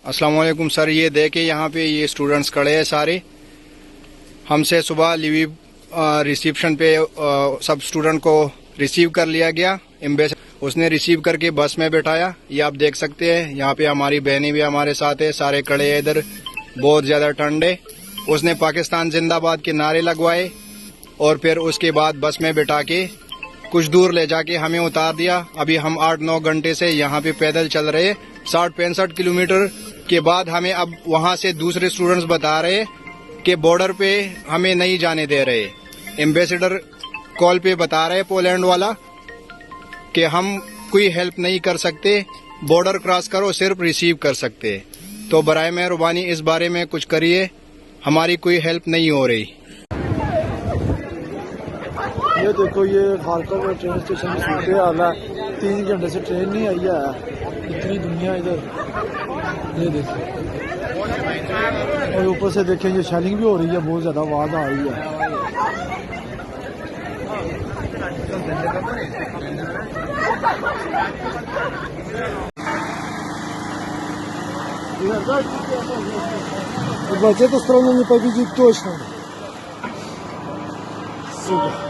अस्सलाम वालेकुम सर। ये देखे यहाँ पे ये स्टूडेंट्स खड़े हैं सारे। हमसे सुबह लीव रिसेप्शन पे सब स्टूडेंट को रिसीव कर लिया गया। एम्बेसडर उसने रिसीव करके बस में बैठाया। ये आप देख सकते हैं, यहाँ पे हमारी बहनें भी हमारे साथ है, सारे खड़े हैं इधर। बहुत ज्यादा ठंड है। उसने पाकिस्तान जिंदाबाद के नारे लगवाए और फिर उसके बाद बस में बैठा के कुछ दूर ले जाके हमें उतार दिया। अभी हम 8-9 घंटे से यहाँ पे पैदल चल रहे। 60-65 किलोमीटर के बाद हमें अब वहाँ से दूसरे स्टूडेंट्स बता रहे कि बॉर्डर पे हमें नहीं जाने दे रहे। एम्बेसडर कॉल पे बता रहे पोलैंड वाला कि हम कोई हेल्प नहीं कर सकते, बॉर्डर क्रॉस करो सिर्फ रिसीव कर सकते। तो बराए मेहरबानी इस बारे में कुछ करिए, हमारी कोई हेल्प नहीं हो रही। ये देखो, ये खालका का ट्रेन स्टेशन की सूरत हाल है। 3 घंटे से ट्रेन नहीं आई है। इतनी दुनिया इधर, ये देखो। और ऊपर से देखें ये शेलिंग भी हो रही है, बहुत ज्यादा आवाज आ रही है। Ребят, эту страну не победить точно. Сука.